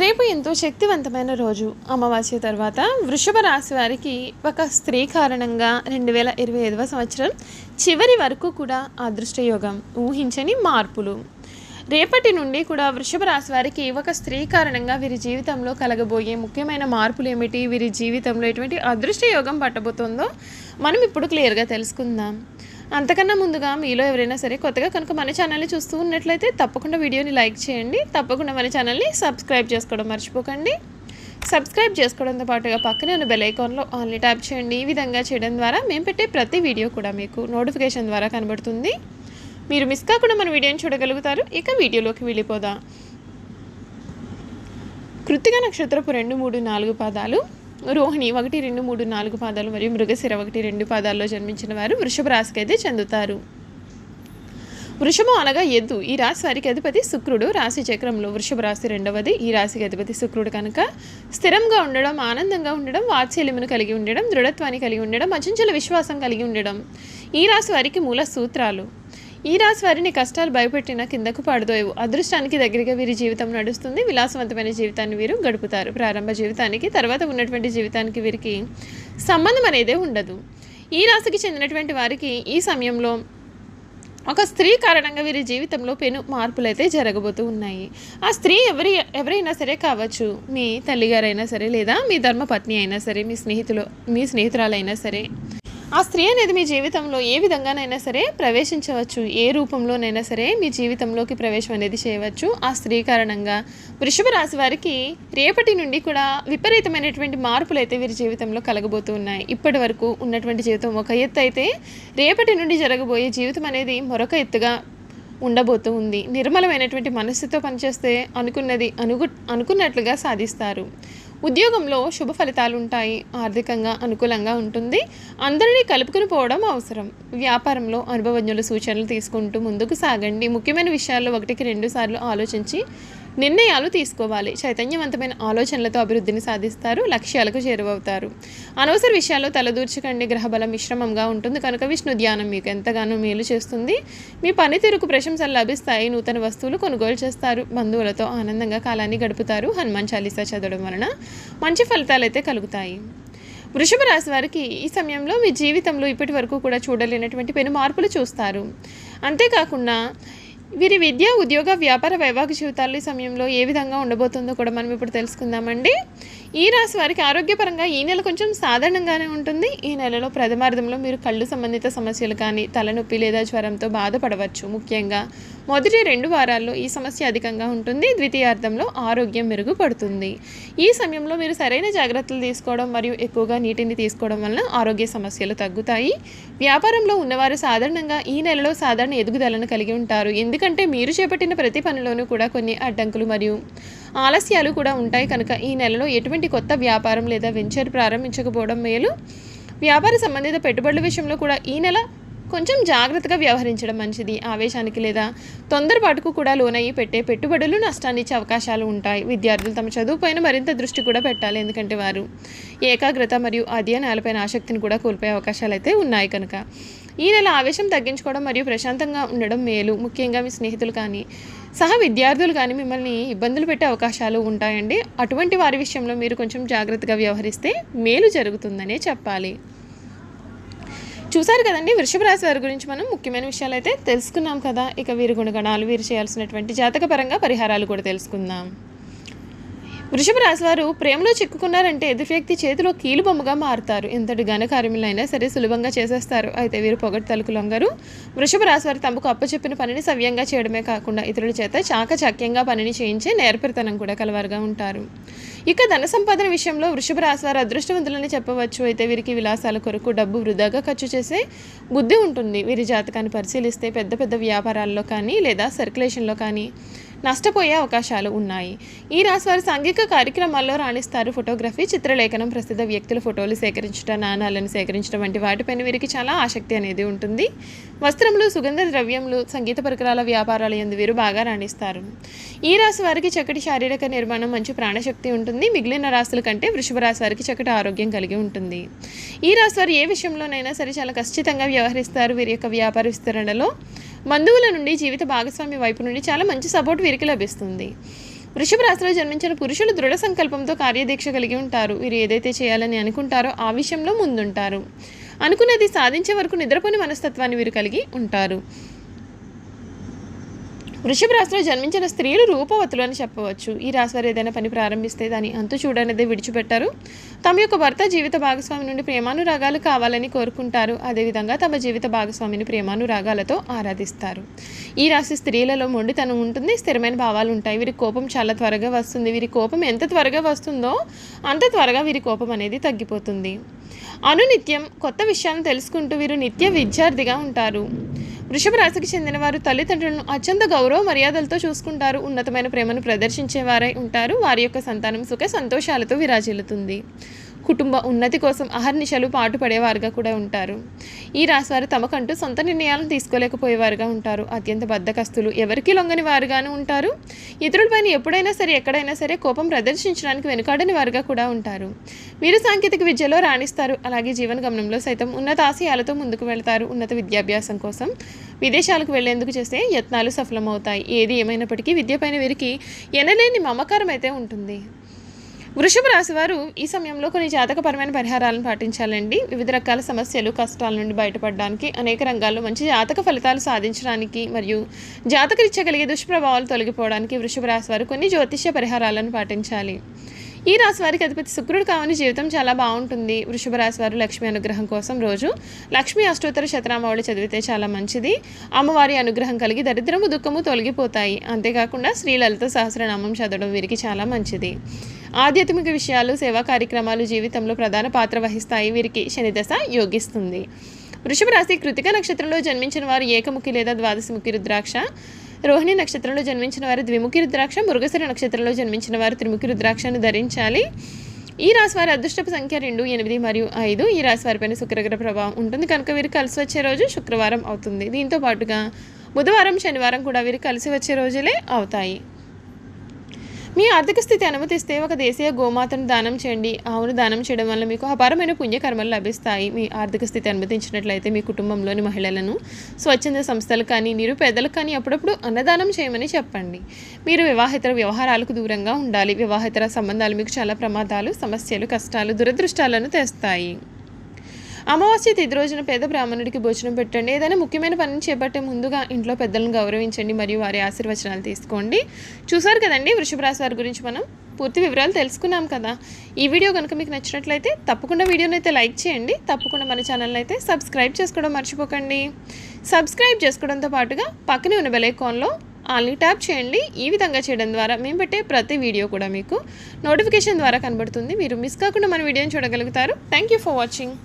రేపు ఎంతో శక్తివంతమైన రోజు అమావాస్య తర్వాత వృషభ రాశి వారికి ఒక స్త్రీ కారణంగా 2025వ సంవత్సరం చివరి వరకు కూడా అదృష్టయోగం, ఊహించని మార్పులు. రేపటి నుండి కూడా వృషభ రాశి వారికి ఒక స్త్రీ కారణంగా వీరి జీవితంలో కలగబోయే ముఖ్యమైన మార్పులు ఏమిటి, వీరి జీవితంలో ఎటువంటి అదృష్టయోగం పట్టబోతుందో మనం ఇప్పుడు క్లియర్గా తెలుసుకుందాం. అంతకన్నా ముందుగా మీలో ఎవరైనా సరే కొత్తగా కనుక మన ఛానల్ని చూస్తూ ఉన్నట్లయితే తప్పకుండా వీడియోని లైక్ చేయండి, తప్పకుండా మన ఛానల్ని సబ్స్క్రైబ్ చేసుకోవడం మర్చిపోకండి. సబ్స్క్రైబ్ చేసుకోవడంతో పాటుగా పక్కనే ఉన్న బెల్ ఐకాన్లో ఆన్లీ ట్యాప్ చేయండి. ఈ విధంగా చేయడం ద్వారా మేము పెట్టే ప్రతి వీడియో కూడా మీకు నోటిఫికేషన్ ద్వారా కనబడుతుంది, మీరు మిస్ కాకుండా మన వీడియోని చూడగలుగుతారు. ఇక వీడియోలోకి వెళ్ళిపోదాం. కృత్తిక నక్షత్రపు 2, 3, 4 పాదాలు, రోహిణి 1, 2, 3, 4 పాదాలు మరియు మృగశిర 1, 2 పాదాల్లో జన్మించిన వారు వృషభ రాశికి అయితే చెందుతారు. వృషభం అనగా ఎద్దు. ఈ రాశి వారికి అధిపతి శుక్రుడు. రాశి చక్రంలో వృషభ రాశి 2వది. ఈ రాశికి అధిపతి శుక్రుడు కనుక స్థిరంగా ఉండడం, ఆనందంగా ఉండడం, వాత్సల్యమును కలిగి ఉండడం, దృఢత్వాన్ని కలిగి ఉండడం, అచంచల విశ్వాసం కలిగి ఉండడం ఈ రాశి వారికి మూల సూత్రాలు. ఈ రాశి వారిని కష్టాలు భయపెట్టిన కిందకు పడదోయవు. అదృష్టానికి దగ్గరగా వీరి జీవితం నడుస్తుంది. విలాసవంతమైన జీవితాన్ని వీరు గడుపుతారు. ప్రారంభ జీవితానికి తర్వాత ఉన్నటువంటి జీవితానికి వీరికి సంబంధం అనేదే ఉండదు. ఈ రాశికి చెందినటువంటి వారికి ఈ సమయంలో ఒక స్త్రీ కారణంగా వీరి జీవితంలో పెను మార్పులు అయితే జరగబోతూ ఉన్నాయి. ఆ స్త్రీ ఎవరైనా సరే కావచ్చు, మీ తల్లిగారైనా సరే, లేదా మీ ధర్మపత్ని అయినా సరే, మీ స్నేహితురాలైనా సరే. ఆ స్త్రీ అనేది మీ జీవితంలో ఏ విధంగానైనా సరే ప్రవేశించవచ్చు, ఏ రూపంలోనైనా సరే మీ జీవితంలోకి ప్రవేశం అనేది చేయవచ్చు. ఆ స్త్రీ కారణంగా వృషభ రాశి వారికి రేపటి నుండి కూడా విపరీతమైనటువంటి మార్పులు అయితే వీరి జీవితంలో కలగబోతూ ఉన్నాయి. ఇప్పటి వరకు ఉన్నటువంటి జీవితం ఒక ఎత్తు అయితే రేపటి నుండి జరగబోయే జీవితం అనేది మరొక ఎత్తుగా ఉండబోతూ ఉంది. నిర్మలమైనటువంటి మనస్సుతో పనిచేస్తే అనుకున్నట్లుగా సాధిస్తారు. ఉద్యోగంలో శుభ ఫలితాలు ఉంటాయి. ఆర్థికంగా అనుకూలంగా ఉంటుంది. అందరినీ కలుపుకుని పోవడం అవసరం. వ్యాపారంలో అనుభవజ్ఞుల సూచనలు తీసుకుంటూ ముందుకు సాగండి. ముఖ్యమైన విషయాల్లో 1కి 2 సార్లు ఆలోచించి నిర్ణయాలు తీసుకోవాలి. చైతన్యవంతమైన ఆలోచనలతో అభివృద్ధిని సాధిస్తారు. లక్ష్యాలకు చేరువవుతారు. అనవసర విషయాల్లో తలదూర్చకండి. గ్రహబలం మిశ్రమంగా ఉంటుంది కనుక విష్ణు ధ్యానం మీకు ఎంతగానో మేలు చేస్తుంది. మీ పనితీరుకు ప్రశంసలు లభిస్తాయి. నూతన వస్తువులు కొనుగోలు చేస్తారు. బంధువులతో ఆనందంగా కాలాన్ని గడుపుతారు. హనుమాన్ చాలీసా చదవడం వలన మంచి ఫలితాలు అయితే కలుగుతాయి. వృషభ రాశి వారికి ఈ సమయంలో మీ జీవితంలో ఇప్పటి వరకు కూడా చూడలేనటువంటి పెను మార్పులు చూస్తారు. అంతేకాకుండా వీరి విద్య, ఉద్యోగ, వ్యాపార, వైవాహిక జీవితాలు ఈ సమయంలో ఏ విధంగా ఉండబోతుందో కూడా మనం ఇప్పుడు తెలుసుకుందామండి. ఈ రాశి వారికి ఆరోగ్యపరంగా ఈ నెల కొంచెం సాధారణంగానే ఉంటుంది. ఈ నెలలో ప్రథమార్థంలో మీరు కళ్ళు సంబంధిత సమస్యలు కానీ, తలనొప్పి లేదా జ్వరంతో బాధపడవచ్చు. ముఖ్యంగా మొదటి 2 వారాల్లో ఈ సమస్య అధికంగా ఉంటుంది. ద్వితీయార్థంలో ఆరోగ్యం మెరుగుపడుతుంది. ఈ సమయంలో మీరు సరైన జాగ్రత్తలు తీసుకోవడం మరియు ఎక్కువగా నీటిని తీసుకోవడం వలన ఆరోగ్య సమస్యలు తగ్గుతాయి. వ్యాపారంలో ఉన్నవారు సాధారణంగా ఈ నెలలో సాధారణ ఎదుగుదలను కలిగి ఉంటారు. ఎందుకంటే మీరు చేపట్టిన ప్రతి పనిలోనూ కూడా కొన్ని అడ్డంకులు మరియు ఆలస్యాలు కూడా ఉంటాయి కనుక ఈ నెలలో ఎటువంటి కొత్త వ్యాపారం లేదా వెంచర్ ప్రారంభించకపోవడం మేలు. వ్యాపార సంబంధిత పెట్టుబడుల విషయంలో కూడా ఈ నెల కొంచెం జాగ్రత్తగా వ్యవహరించడం మంచిది. ఆవేశానికి లేదా తొందరపాటుకు కూడా లోనయ్యి పెట్టే పెట్టుబడులు నష్టాన్ని ఇచ్చే అవకాశాలు ఉంటాయి. విద్యార్థులు తమ చదువుపైన మరింత దృష్టి కూడా పెట్టాలి. ఎందుకంటే వారు ఏకాగ్రత మరియు అధ్యయనాలపైన ఆసక్తిని కూడా కోల్పోయే అవకాశాలు అయితే ఉన్నాయి కనుక ఈ నెల ఆవేశం తగ్గించుకోవడం మరియు ప్రశాంతంగా ఉండడం మేలు. ముఖ్యంగా మీ స్నేహితులు కానీ, విద్యార్థులు కానీ మిమ్మల్ని ఇబ్బందులు పెట్టే అవకాశాలు ఉంటాయండి. అటువంటి వారి విషయంలో మీరు కొంచెం జాగ్రత్తగా వ్యవహరిస్తే మేలు జరుగుతుందనే చెప్పాలి. చూసారు కదండి, వృషభ రాశి వారి గురించి మనం ముఖ్యమైన విషయాలు అయితే తెలుసుకున్నాం కదా. ఇక వీరి గుణగణాలు, వీరు చేయాల్సినటువంటి జాతకపరంగా పరిహారాలు కూడా తెలుసుకుందాం. వృషభ రాశి వారు ప్రేమలో చిక్కుకున్నారంటే ఎదుటి వ్యక్తి చేతిలో కీలుబొమ్మగా మారుతారు. ఎంతటి ఘనకార్యములైనా సరే సులభంగా చేసేస్తారు. అయితే వీరు పొగడ్తలకు లొంగరు. వృషభ రాశి వారు తమకు అప్పచెప్పిన పనిని సవ్యంగా చేయడమే కాకుండా ఇతరుల చేత చాకచక్యంగా పనిని చేయించే నేర్పరితనం కూడా కలవారుగా ఉంటారు. ఇక ధన సంపాదన విషయంలో వృషభ రాశి వారు అదృష్టవంతులని చెప్పవచ్చు. అయితే వీరికి విలాసాల కొరకు డబ్బు వృధాగా ఖర్చు చేసే బుద్ధి ఉంటుంది. వీరి జాతకాన్ని పరిశీలిస్తే పెద్ద పెద్ద వ్యాపారాల్లో కానీ లేదా సర్క్యులేషన్లో కానీ నష్టపోయే అవకాశాలు ఉన్నాయి. ఈ రాశి వారు సాంఘిక కార్యక్రమాల్లో రాణిస్తారు. ఫోటోగ్రఫీ, చిత్రలేఖనం, ప్రసిద్ధ వ్యక్తుల ఫోటోలు సేకరించడం, నాణాలను సేకరించడం వంటి వాటిపైన వీరికి చాలా ఆసక్తి అనేది ఉంటుంది. వస్త్రములు, సుగంధ ద్రవ్యములు, సంగీత పరికరాల వ్యాపారాల యందు వీరు బాగా రాణిస్తారు. ఈ రాశి వారికి చక్కటి శారీరక నిర్మాణం, మంచి ప్రాణశక్తి ఉంటుంది. మిగిలిన రాశుల కంటే వృషభ రాశి వారికి చక్కటి ఆరోగ్యం కలిగి ఉంటుంది. ఈ రాశి వారు ఏ విషయంలోనైనా సరే చాలా ఖచ్చితంగా వ్యవహరిస్తారు. వీరి యొక్క వ్యాపార విస్తరణలో బంధువుల నుండి, జీవిత భాగస్వామి వైపు నుండి చాలా మంచి సపోర్ట్ వీరికి లభిస్తుంది. వృషభ రాశిలో జన్మించిన పురుషులు దృఢ సంకల్పంతో కార్యదీక్ష కలిగి ఉంటారు. వీరు ఏదైతే చేయాలని అనుకుంటారో ఆ విషయంలో ముందుంటారు. అనుకున్నది సాధించే వరకు నిద్రపోని మనస్తత్వాన్ని వీరు కలిగి ఉంటారు. వృషభ రాశిలో జన్మించిన స్త్రీలు రూపవతులు అని చెప్పవచ్చు. ఈ రాశి వారు ఏదైనా పని ప్రారంభిస్తే దాని అంతు చూడనిదే విడిచిపెట్టారు. తమ యొక్క భర్త జీవిత భాగస్వామి నుండి ప్రేమానురాగాలు కావాలని కోరుకుంటారు. అదేవిధంగా తమ జీవిత భాగస్వామిని ప్రేమానురాగాలతో ఆరాధిస్తారు. ఈ రాశి స్త్రీలలో మొండితనం ఉంటుంది, స్థిరమైన భావాలు ఉంటాయి. వీరి కోపం చాలా త్వరగా వస్తుంది. వీరి కోపం ఎంత త్వరగా వస్తుందో అంత త్వరగా వీరి కోపం అనేది తగ్గిపోతుంది. అనునిత్యం కొత్త విషయాలను తెలుసుకుంటూ వీరు నిత్య విద్యార్థిగా ఉంటారు. వృషభ రాశికి చెందిన వారు తల్లిదండ్రులను అత్యంత గౌరవ మర్యాదలతో చూసుకుంటారు. ఉన్నతమైన ప్రేమను ప్రదర్శించేవారై ఉంటారు. వారి యొక్క సంతానం సుఖ సంతోషాలతో విరాజిల్లుతుంది. కుటుంబ ఉన్నతి కోసం అహర్నిశలు పాటుపడేవారుగా కూడా ఉంటారు. ఈ రాశివారు తమకంటూ సొంత నిర్ణయాలను తీసుకోలేకపోయేవారుగా ఉంటారు. అత్యంత బద్ధకస్తులు, ఎవరికి లొంగని వారుగాను ఉంటారు. ఇతరులపైన ఎప్పుడైనా సరే ఎక్కడైనా సరే కోపం ప్రదర్శించడానికి వెనుకాడని వారుగా కూడా ఉంటారు. వీరు సాంకేతిక విద్యలో రాణిస్తారు. అలాగే జీవన గమనంలో సైతం ఉన్నత ఆశయాలతో ముందుకు వెళ్తారు. ఉన్నత విద్యాభ్యాసం కోసం విదేశాలకు వెళ్లేందుకు చేసే యత్నాలు సఫలమవుతాయి. ఏది ఏమైనప్పటికీ విద్యపైన వీరికి ఎనలేని మమకారం అయితే ఉంటుంది. వృషభ రాశి వారు ఈ సమయంలో కొన్ని జాతకపరమైన పరిహారాలను పాటించాలండి. వివిధ రకాల సమస్యలు, కష్టాల నుండి బయటపడడానికి, అనేక రంగాల్లో మంచి జాతక ఫలితాలు సాధించడానికి మరియు జాతకరీత్యా కలిగే దుష్ప్రభావాలు తొలగిపోవడానికి వృషభ రాశి వారు కొన్ని జ్యోతిష్య పరిహారాలను పాటించాలి. ఈ రాశి వారికి అధిపతి శుక్రుడు కావని జీవితం చాలా బాగుంటుంది. వృషభ రాశి వారు లక్ష్మీ అనుగ్రహం కోసం రోజు లక్ష్మీ అష్టోత్తర శతనామావళి చదివితే చాలా మంచిది. అమ్మవారి అనుగ్రహం కలిగి దరిద్రము దుఃఖము తొలగిపోతాయి. అంతేకాకుండా శ్రీ లలిత సహస్రనామం చదవడం వీరికి చాలా మంచిది. ఆధ్యాత్మిక విషయాలు, సేవా కార్యక్రమాలు జీవితంలో ప్రధాన పాత్ర వహిస్తాయి. వీరికి శనిదశ యోగిస్తుంది. వృషభ రాశి కృతిక నక్షత్రంలో జన్మించిన వారు ఏకముఖి లేదా ద్వాదశముఖి రుద్రాక్ష, రోహిణి నక్షత్రంలో జన్మించిన వారు ద్విముఖి రుద్రాక్ష, మృగశిర నక్షత్రంలో జన్మించిన వారు త్రిముఖి రుద్రాక్షను ధరించాలి. ఈ రాశి వారి అదృష్టపు సంఖ్య 2, 8 మరియు 5. ఈ రాశి వారిపైన శుక్రగ్రహ ప్రభావం ఉంటుంది కనుక వీరు కలిసి వచ్చే రోజు శుక్రవారం అవుతుంది. దీంతో పాటుగా బుధవారం, శనివారం కూడా వీరు కలిసి వచ్చే రోజులే అవుతాయి. మీ ఆర్థిక స్థితి అనుమతిస్తే ఒక దేశీయ గోమాతను దానం చేయండి. ఆవును దానం చేయడం వల్ల మీకు అపారమైన పుణ్యకర్మలు లభిస్తాయి. మీ ఆర్థిక స్థితి అనుమతించినట్లయితే మీ కుటుంబంలోని మహిళలను, స్వచ్ఛంద సంస్థలు కానీ, నిరుపేదలకు కానీ అప్పుడప్పుడు అన్నదానం చేయమని చెప్పండి. మీరు వివాహేతర వ్యవహారాలకు దూరంగా ఉండాలి. వివాహేతర సంబంధాలు మీకు చాలా ప్రమాదాలు, సమస్యలు, కష్టాలు, దురదృష్టాలను తెస్తాయి. అమావాస్య తిథి రోజున పేద బ్రాహ్మణుడికి భోజనం పెట్టండి. ఏదైనా ముఖ్యమైన పనిని చేపట్టే ముందుగా ఇంట్లో పెద్దలను గౌరవించండి మరియు వారి ఆశీర్వచనాలు తీసుకోండి. చూసారు కదండి, వృషభ రాశి వారి గురించి మనం పూర్తి వివరాలు తెలుసుకున్నాం కదా. ఈ వీడియో కనుక మీకు నచ్చినట్లయితే తప్పకుండా వీడియోని అయితే లైక్ చేయండి. తప్పకుండా మన ఛానల్ని అయితే సబ్స్క్రైబ్ చేసుకోవడం మర్చిపోకండి. సబ్స్క్రైబ్ చేసుకోవడంతో పాటుగా పక్కనే ఉన్న బెల్ ఐకాన్లో ఆల్ని ట్యాప్ చేయండి. ఈ విధంగా చేయడం ద్వారా మేము పెట్టే ప్రతి వీడియో కూడా మీకు నోటిఫికేషన్ ద్వారా కనబడుతుంది. మీరు మిస్ కాకుండా మన వీడియోని చూడగలుగుతారు. Thank you for watching.